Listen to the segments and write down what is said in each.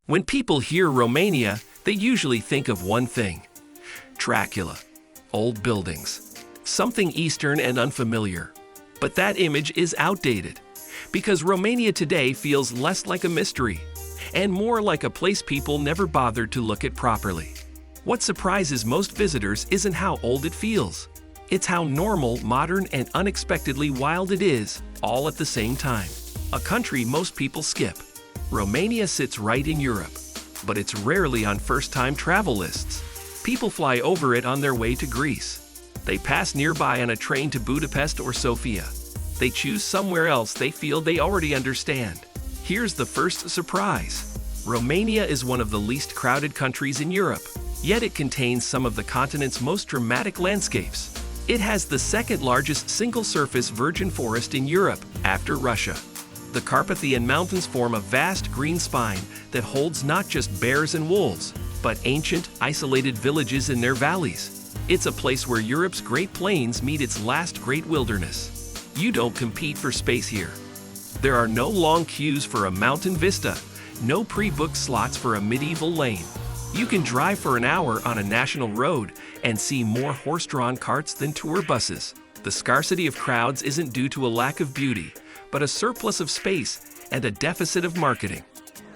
When people hear Romania, they usually think of one thing: Dracula, old buildings, something Eastern and unfamiliar. But that image is outdated, because Romania today feels less like a mystery and more like a place people never bothered to look at properly. What surprises most visitors isn't how old it feels. It's how normal, modern, and unexpectedly wild it is, all at the same time. A country most people skip. Romania sits right in Europe, but it's rarely on first-time travel lists. People fly over it on their way to Greece. They pass nearby on a train to Budapest or Sofia. They choose somewhere else they feel they already understand. Here's the first surprise. Romania is one of the least crowded countries in Europe, yet it contains some of the continent's most dramatic landscapes. It has the second largest single-surface virgin forest in Europe, after Russia. The Carpathian Mountains form a vast green spine that holds not just bears and wolves, but ancient, isolated villages in their valleys. It's a place where Europe's Great Plains meet its last great wilderness. You don't compete for space here. There are no long queues for a mountain vista, no pre-booked slots for a medieval lane. You can drive for an hour on a national road and see more horse-drawn carts than tour buses. The scarcity of crowds isn't due to a lack of beauty, but a surplus of space and a deficit of marketing.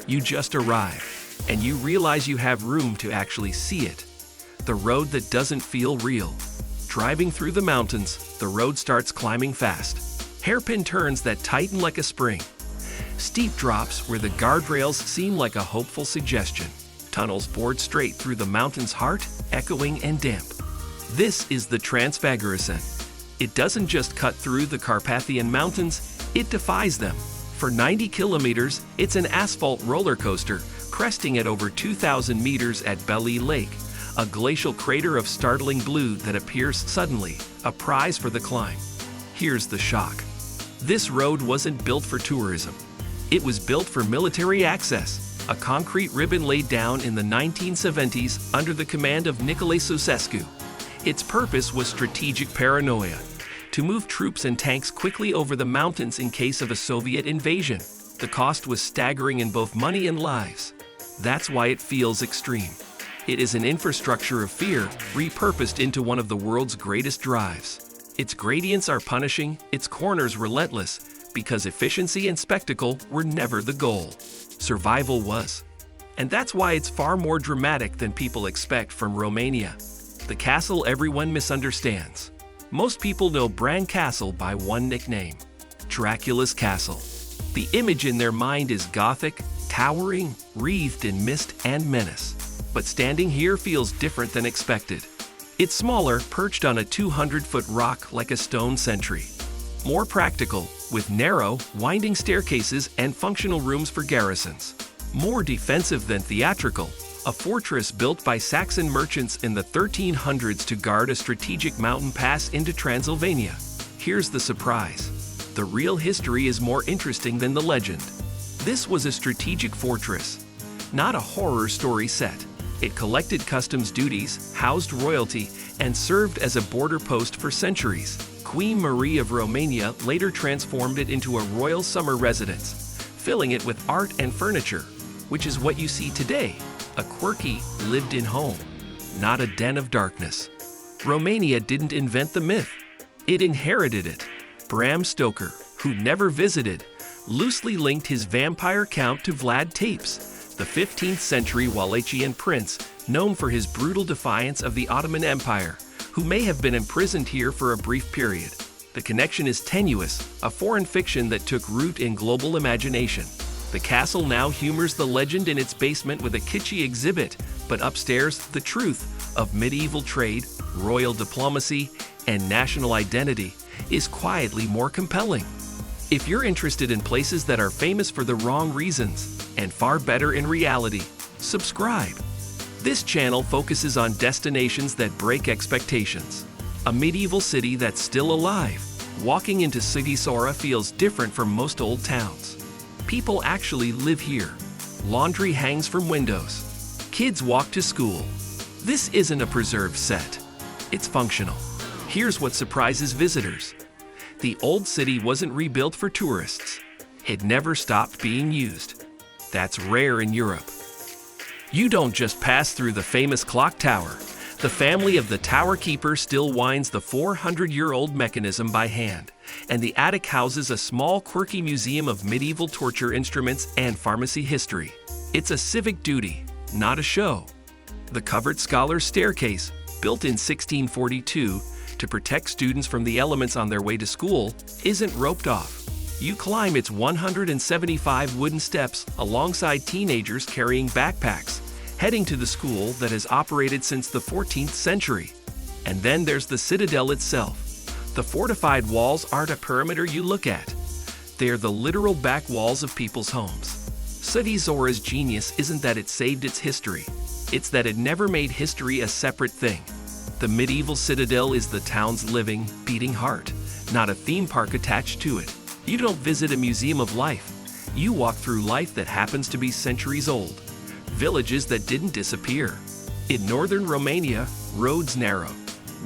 You just arrive, and you realize you have room to actually see it. The road that doesn't feel real. Driving through the mountains, the road starts climbing fast. Hairpin turns that tighten like a spring. Steep drops where the guardrails seem like a hopeful suggestion. Tunnels bored straight through the mountain's heart, echoing and damp. This is the Transfăgărășan. It doesn't just cut through the Carpathian Mountains, it defies them. For 90 kilometers, it's an asphalt roller coaster, cresting at over 2,000 meters at Beli Lake, a glacial crater of startling blue that appears suddenly, a prize for the climb. Here's the shock. This road wasn't built for tourism. It was built for military access, a concrete ribbon laid down in the 1970s under the command of Nicolae Ceausescu. Its purpose was strategic paranoia, to move troops and tanks quickly over the mountains in case of a Soviet invasion. The cost was staggering in both money and lives. That's why it feels extreme. It is an infrastructure of fear, repurposed into one of the world's greatest drives. Its gradients are punishing, its corners relentless, because efficiency and spectacle were never the goal. Survival was. And that's why it's far more dramatic than people expect from Romania. The castle everyone misunderstands. Most people know Bran Castle by one nickname: Dracula's Castle. The image in their mind is Gothic, towering, wreathed in mist and menace. But standing here feels different than expected. It's smaller, perched on a 200-foot rock like a stone sentry. More practical, with narrow, winding staircases and functional rooms for garrisons. More defensive than theatrical, a fortress built by Saxon merchants in the 1300s to guard a strategic mountain pass into Transylvania. Here's the surprise. The real history is more interesting than the legend. This was a strategic fortress, not a horror story set. It collected customs duties, housed royalty, and served as a border post for centuries. Queen Marie of Romania later transformed it into a royal summer residence, filling it with art and furniture, which is what you see today, a quirky, lived-in home, not a den of darkness. Romania didn't invent the myth. It inherited it. Bram Stoker, who never visited, loosely linked his vampire count to Vlad Tepes, the 15th century Wallachian prince known for his brutal defiance of the Ottoman Empire, who may have been imprisoned here for a brief period. The connection is tenuous, a foreign fiction that took root in global imagination. The castle now humors the legend in its basement with a kitschy exhibit, but upstairs, the truth of medieval trade, royal diplomacy, and national identity is quietly more compelling. If you're interested in places that are famous for the wrong reasons and far better in reality, subscribe. This channel focuses on destinations that break expectations. A medieval city that's still alive. Walking into Sighisoara feels different from most old towns. People actually live here. Laundry hangs from windows. Kids walk to school. This isn't a preserved set. It's functional. Here's what surprises visitors. The old city wasn't rebuilt for tourists. It never stopped being used. That's rare in Europe. You don't just pass through the famous clock tower. The family of the tower keeper still winds the 400-year-old mechanism by hand, and the attic houses a small quirky museum of medieval torture instruments and pharmacy history. It's a civic duty, not a show. The covered scholar's staircase, built in 1642 to protect students from the elements on their way to school, isn't roped off. You climb its 175 wooden steps alongside teenagers carrying backpacks, heading to the school that has operated since the 14th century. And then there's the citadel itself. The fortified walls aren't a perimeter you look at. They are the literal back walls of people's homes. JadeZone's genius isn't that it saved its history. It's that it never made history a separate thing. The medieval citadel is the town's living, beating heart, not a theme park attached to it. You don't visit a museum of life. You walk through life that happens to be centuries old. Villages that didn't disappear. In northern Romania, roads narrow.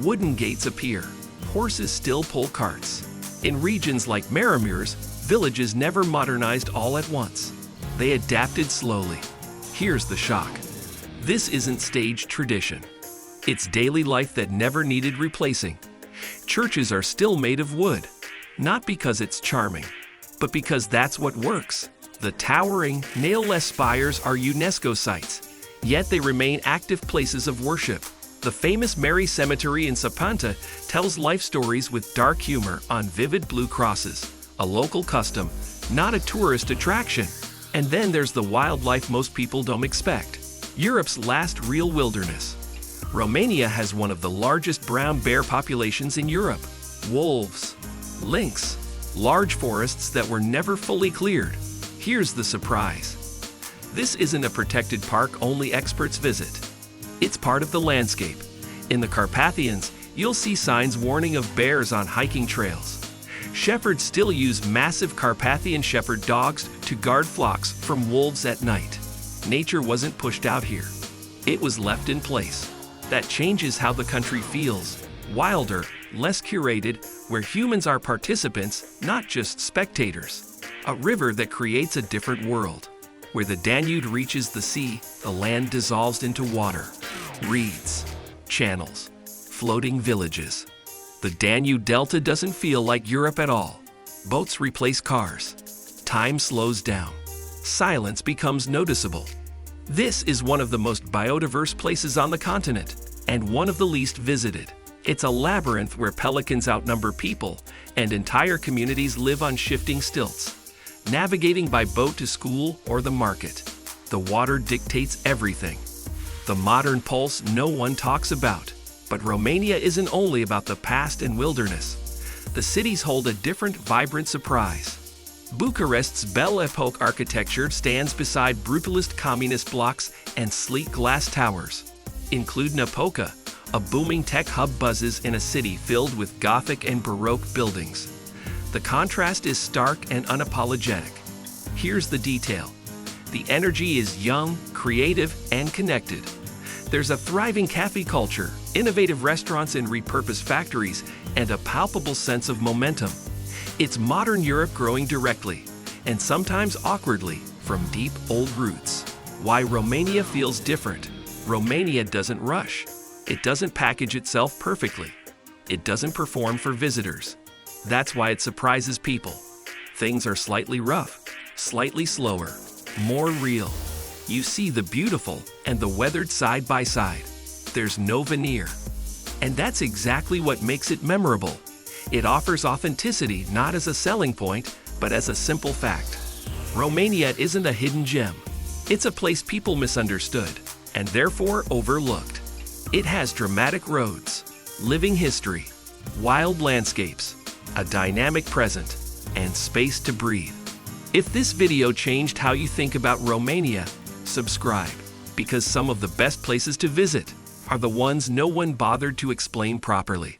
Wooden gates appear. Horses still pull carts. In regions like Maramure's, villages never modernized all at once. They adapted slowly. Here's the shock. This isn't staged tradition. It's daily life that never needed replacing. Churches are still made of wood, not because it's charming, but because that's what works. The towering, nail-less spires are UNESCO sites, yet they remain active places of worship. The famous Mary Cemetery in Sapanta tells life stories with dark humor on vivid blue crosses, a local custom, not a tourist attraction. And then there's the wildlife most people don't expect. Europe's last real wilderness. Romania has one of the largest brown bear populations in Europe. Wolves, lynx, large forests that were never fully cleared. Here's the surprise. This isn't a protected park only experts visit. It's part of the landscape. In the Carpathians, you'll see signs warning of bears on hiking trails. Shepherds still use massive Carpathian shepherd dogs to guard flocks from wolves at night. Nature wasn't pushed out here. It was left in place. That changes how the country feels. Wilder, less curated, where humans are participants, not just spectators. A river that creates a different world. Where the Danube reaches the sea, the land dissolves into water. Reeds, channels, floating villages. The Danube Delta doesn't feel like Europe at all. Boats replace cars. Time slows down. Silence becomes noticeable. This is one of the most biodiverse places on the continent, and one of the least visited. It's a labyrinth where pelicans outnumber people, and entire communities live on shifting stilts. Navigating by boat to school or the market. The water dictates everything. The modern pulse no one talks about. But Romania isn't only about the past and wilderness. The cities hold a different, vibrant surprise. Bucharest's Belle Epoque architecture stands beside brutalist communist blocks and sleek glass towers. In Cluj-Napoca, a booming tech hub buzzes in a city filled with Gothic and Baroque buildings. The contrast is stark and unapologetic. Here's the detail. The energy is young, creative, and connected. There's a thriving cafe culture, innovative restaurants and repurposed factories, and a palpable sense of momentum. It's modern Europe growing directly, and sometimes awkwardly, from deep old roots. Why Romania feels different. Romania doesn't rush. It doesn't package itself perfectly. It doesn't perform for visitors. That's why it surprises people. Things are slightly rough, slightly slower, more real. You see the beautiful and the weathered side by side. There's no veneer. And that's exactly what makes it memorable. It offers authenticity not as a selling point, but as a simple fact. Romania isn't a hidden gem. It's a place people misunderstood, and therefore overlooked. It has dramatic roads, living history, wild landscapes, a dynamic present, and space to breathe. If this video changed how you think about Romania, subscribe, because some of the best places to visit are the ones no one bothered to explain properly.